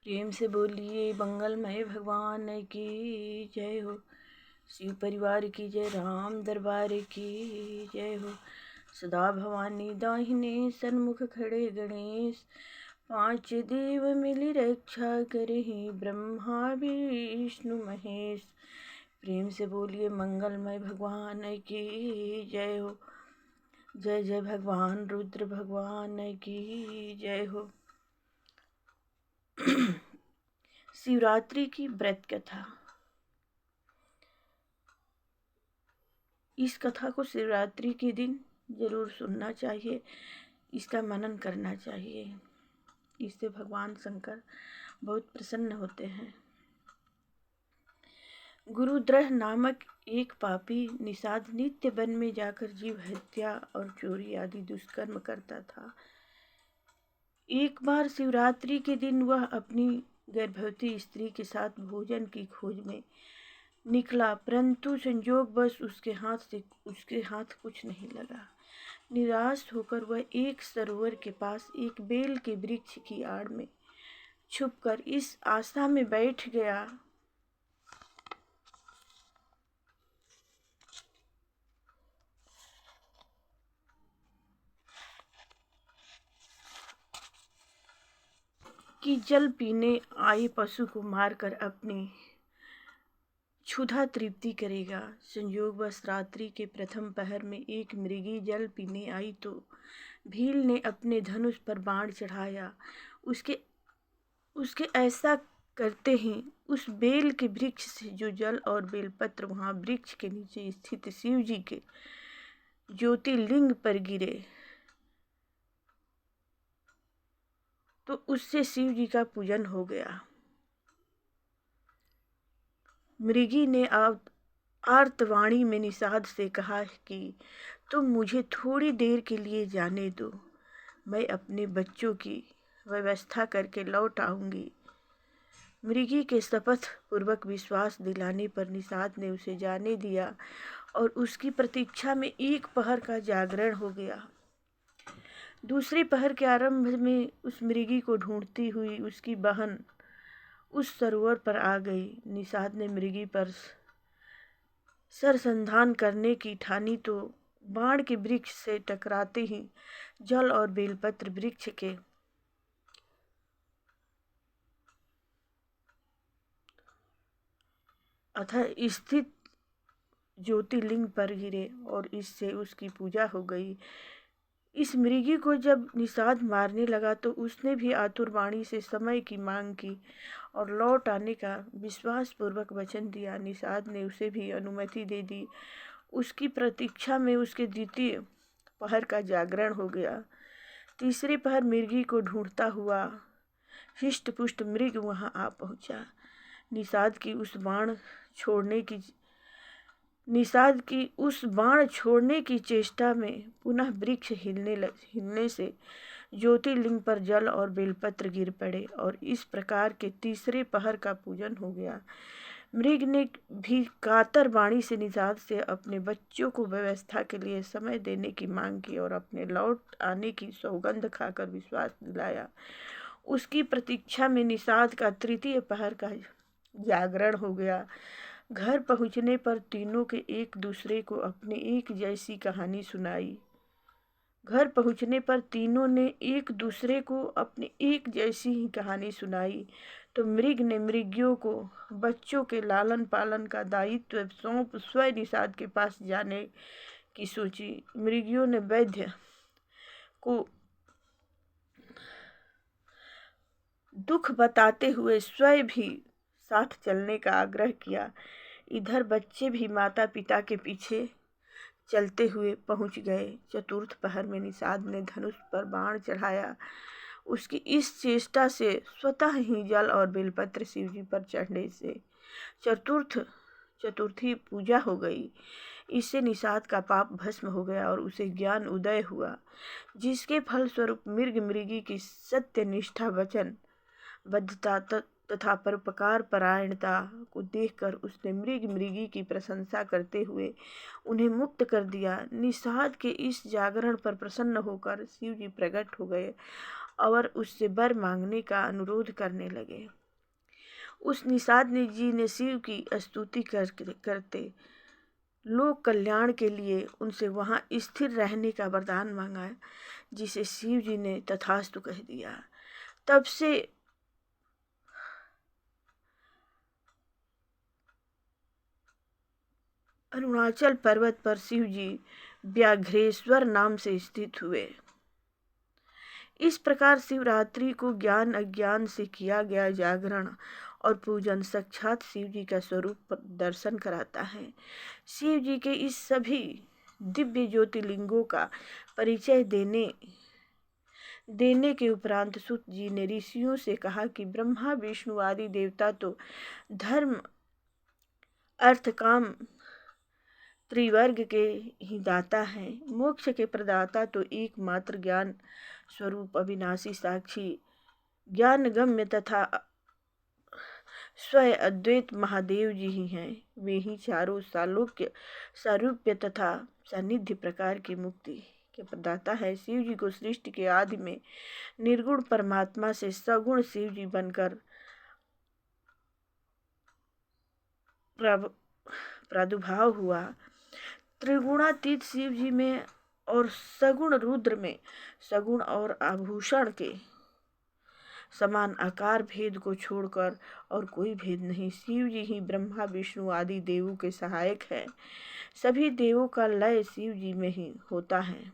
प्रेम से बोलिए मंगलमय भगवान की जय हो। शिव परिवार की जय, राम दरबार की जय हो। सदा भवानी दाहिने सन्मुख खड़े गणेश, पांच देव मिली रक्षा करहि ब्रह्मा विष्णु महेश। प्रेम से बोलिए मंगलमय भगवान की जय हो। जय जय भगवान रुद्र भगवान की जय हो। शिवरात्रि की व्रत कथा। इस कथा को शिवरात्रि के दिन जरूर सुनना चाहिए, इसका मनन करना चाहिए। इससे भगवान शंकर बहुत प्रसन्न होते हैं। गुरुद्रह नामक एक पापी निषाद नित्य वन में जाकर जीव हत्या और चोरी आदि दुष्कर्म करता था। एक बार शिवरात्रि के दिन वह अपनी गर्भवती स्त्री के साथ भोजन की खोज में निकला, परंतु संयोगवश उसके हाथ कुछ नहीं लगा। निराश होकर वह एक सरोवर के पास एक बेल के वृक्ष की आड़ में छुपकर इस आशा में बैठ गया कि जल पीने आए पशु को मारकर अपनी क्षुधा तृप्ति करेगा। संयोगवश रात्रि के प्रथम पहर में एक मृगी जल पीने आई तो भील ने अपने धनुष पर बाण चढ़ाया। उसके ऐसा करते ही उस बेल के वृक्ष से जो जल और बेलपत्र वहां वृक्ष के नीचे स्थित शिव जी के ज्योतिर्लिंग पर गिरे, तो उससे शिव जी का पूजन हो गया। मृगी ने आर्तवाणी में निषाद से कहा कि तुम मुझे थोड़ी देर के लिए जाने दो, मैं अपने बच्चों की व्यवस्था करके लौट आऊंगी। मृगी के शपथ पूर्वक विश्वास दिलाने पर निषाद ने उसे जाने दिया और उसकी प्रतीक्षा में एक पहर का जागरण हो गया। दूसरे पहर के आरंभ में उस मृगी को ढूंढती हुई उसकी बहन उस सरोवर पर आ गई। निषाद ने मृगी पर सरसंधान करने की ठानी तो बाण के वृक्ष से टकराते ही जल और बेलपत्र वृक्ष के अथवा स्थित ज्योतिर्लिंग पर गिरे और इससे उसकी पूजा हो गई। इस मृगी को जब निषाद मारने लगा तो उसने भी आतुर वाणी से समय की मांग की और लौट आने का विश्वास पूर्वक वचन दिया। निषाद ने उसे भी अनुमति दे दी। उसकी प्रतीक्षा में उसके द्वितीय पहर का जागरण हो गया। तीसरे पहर मृगी को ढूंढता हुआ हिष्ट पुष्ट मृग वहां आ पहुंचा। निषाद की उस बाण छोड़ने की चेष्टा में पुनः वृक्ष हिलने से ज्योतिर्लिंग पर जल और बेलपत्र गिर पड़े और इस प्रकार के तीसरे पहर का पूजन हो गया। मृग ने भी कातर वाणी से निषाद से अपने बच्चों को व्यवस्था के लिए समय देने की मांग की और अपने लौट आने की सौगंध खाकर विश्वास दिलाया। उसकी प्रतीक्षा में निषाद का तृतीय पहर का जागरण हो गया। घर पहुंचने पर तीनों के एक दूसरे को अपनी एक जैसी कहानी सुनाई। तो मृग ने मृगियों को बच्चों के लालन पालन का दायित्व सौंप स्वयं निषाद के पास जाने की सोची। मृगियों ने वैद्य को दुख बताते हुए स्वयं भी साथ चलने का आग्रह किया। इधर बच्चे भी माता पिता के पीछे चलते हुए पहुंच गए। चतुर्थ पहर में निषाद ने धनुष पर बाण चढ़ाया। उसकी इस चेष्टा से स्वतः ही जल और बेलपत्र शिव जी पर चढ़ने से चतुर्थी पूजा हो गई। इससे निषाद का पाप भस्म हो गया और उसे ज्ञान उदय हुआ, जिसके फलस्वरूप मृगी की सत्यनिष्ठा वचन बद्धता तथा परोपकार परायणता को देखकर उसने मृगी की प्रशंसा करते हुए उन्हें मुक्त कर दिया। निषाद के इस जागरण पर प्रसन्न होकर शिव जी प्रकट हो गए और उससे वर मांगने का अनुरोध करने लगे। उस निषाद जी ने शिव की स्तुति करते लोक कल्याण के लिए उनसे वहां स्थिर रहने का वरदान मांगा, जिसे शिव जी ने तथास्तु कह दिया। तब से अरुणाचल पर्वत पर शिव जी व्याघ्रेश्वर नाम से स्थित हुए। इस प्रकार शिवरात्रि को ज्ञान अज्ञान से किया गया जागरण और पूजन साक्षात शिव जी का स्वरूप दर्शन कराता है। शिव जी के इस सभी दिव्य ज्योतिर्लिंगों का परिचय देने के उपरांत सूत जी ने ऋषियों से कहा कि ब्रह्मा विष्णु आदि देवता तो धर्म अर्थ काम त्रिवर्ग के ही दाता है। मोक्ष के प्रदाता तो एकमात्र ज्ञान स्वरूप अविनाशी साक्षी ज्ञान गम्य तथा स्वयं अद्वैत महादेव जी ही हैं। वे ही चारों सारूप्य तथा सानिध्य प्रकार की मुक्ति के प्रदाता है। शिव जी को सृष्टि के आदि में निर्गुण परमात्मा से सगुण शिव जी बनकर प्रादुर्भाव हुआ। त्रिगुणातीत शिव जी में और सगुण रुद्र में सगुण और आभूषण के समान आकार भेद को छोड़कर और कोई भेद नहीं। शिव जी ही ब्रह्मा विष्णु आदि देवों के सहायक है। सभी देवों का लय शिव जी में ही होता है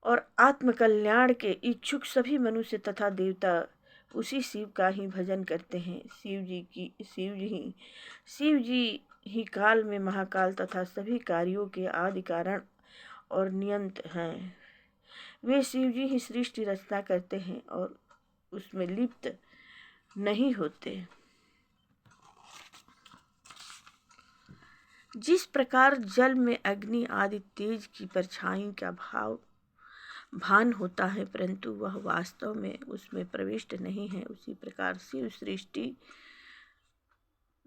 और आत्म कल्याण के इच्छुक सभी मनुष्य तथा देवता उसी शिव का ही भजन करते हैं। शिव जी ही काल में महाकाल तथा सभी कार्यों के आदि कारण और नियंत हैं। वे शिव जी ही सृष्टि रचना करते हैं और उसमें लिप्त नहीं होते। जिस प्रकार जल में अग्नि आदि तेज की परछाई का भान होता है परंतु वह वास्तव में उसमें प्रविष्ट नहीं है, उसी प्रकार शिव सृष्टि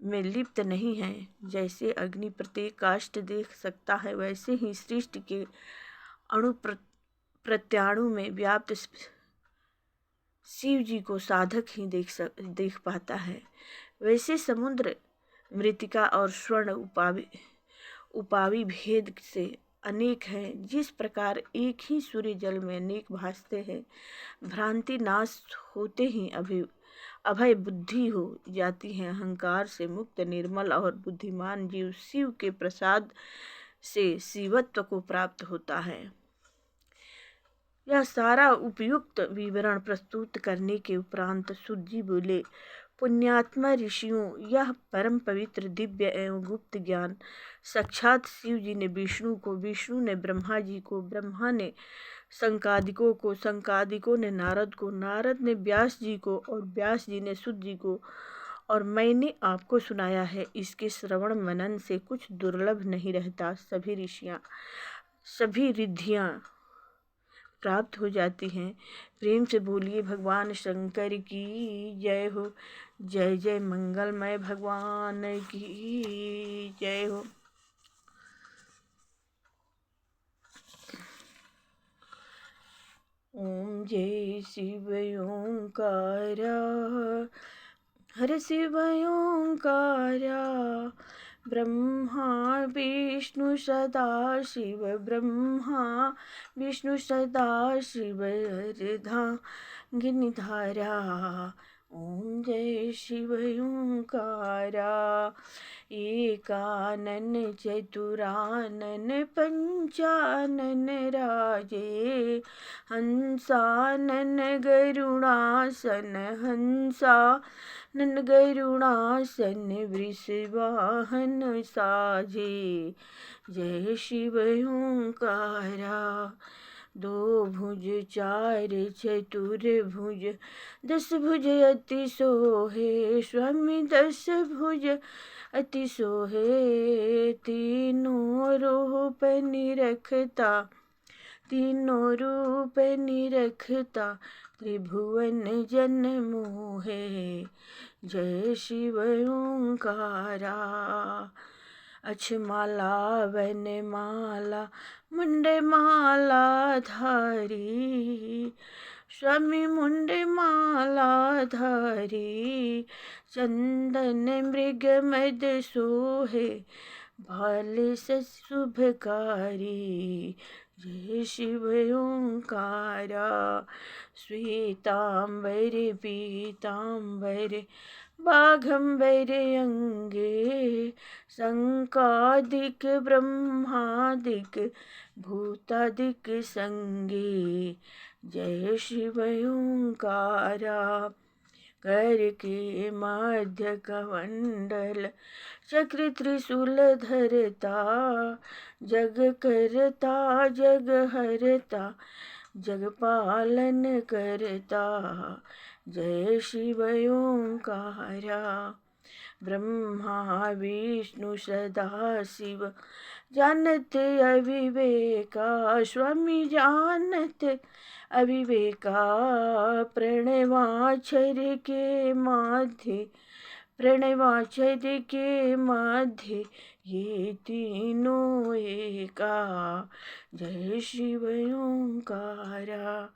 में लिप्त नहीं है। जैसे अग्नि प्रत्येक काष्ठ देख सकता है वैसे ही सृष्टि के अणु प्रत्याणु में व्याप्त शिव जी को साधक ही देख पाता है। वैसे समुद्र मृतिका और स्वर्ण उपावि भेद से अनेक हैं। जिस प्रकार एक ही सूर्य जल में अनेक भासते हैं, भ्रांति नाश होते ही अभय बुद्धि हो जाती है। अहंकार से मुक्त निर्मल और बुद्धिमान जीव शिव के प्रसाद से शिवत्व को प्राप्त होता है। यह सारा उपयुक्त विवरण प्रस्तुत करने के उपरांत सूत जी बोले, पुण्यात्मा ऋषियों, यह परम पवित्र दिव्य एवं गुप्त ज्ञान साक्षात शिव जी ने विष्णु को, विष्णु ने ब्रह्मा जी को, ब्रह्मा ने संकादिकों को, संकादिकों ने नारद को, नारद ने व्यास जी को और व्यास जी ने सूत जी को और मैंने आपको सुनाया है। इसके श्रवण मनन से कुछ दुर्लभ नहीं रहता। सभी रिद्धियाँ प्राप्त हो जाती हैं। प्रेम से बोलिए भगवान शंकर की जय हो। जय जय मंगलमय भगवान की जय हो। ओम जय शिव ओंकारा, हर शिव ओंकारा, ब्रह्मा विष्णु सदा शिव, ब्रह्मा विष्णु सदा शिव, अर्धांगिनीधारा। ओम जय शिव ओंकारा, एकानन चतुरानन पंचानन राजे, हंसानन गरुणासन, हंसानन गरुणासन, वृषवाहन साजे। जय शिव ओंकारा, दो भुज चार चतुर्भुज, 10 भुज अति सोहे, स्वामी 10 भुज अति सोहे। तीनों रूप निरखता, तीनों रूप निरखता, त्रिभुवन जन मोहे। जय शिव ओंकारा, अक्षमाला वनमाला मुंडमाला धारी, स्वामी मुंडमाला धारी, चंदन मृग मद सोहे, भाल सस शुभकारी। जय शिव ओंकारा। श्वेतांबर पीतांबर बाघंबर अंगे, शंकादिक ब्रह्मादिक भूतादिक संगे। जय शिव ओंकारा। कर के मध्य कमंडल, चक्र त्रिशूल धरता, जग करता जग हरता, जग पालन करता। जय शिव ओंकारा। ब्रह्मा विष्णु सदा शिव, जानत अविवेका, स्वामी जानत अविवेका। प्रणवाक्षर के माध्य, प्रणवाक्षर के माध्य, ये तीनों एका। जय शिव ओंकारा।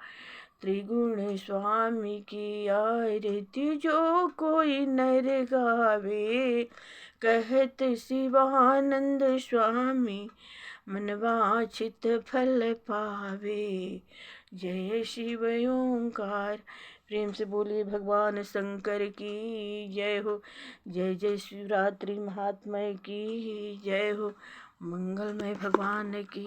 त्रिगुण स्वामी की आरती जो कोई नर गावे, कहत शिवानंद स्वामी मन वांछित फल पावे। जय शिव ओंकार। प्रेम से बोलिए भगवान शंकर की जय हो। जय जय शिवरात्रि महात्म्य की जय हो। मंगलमय भगवान की।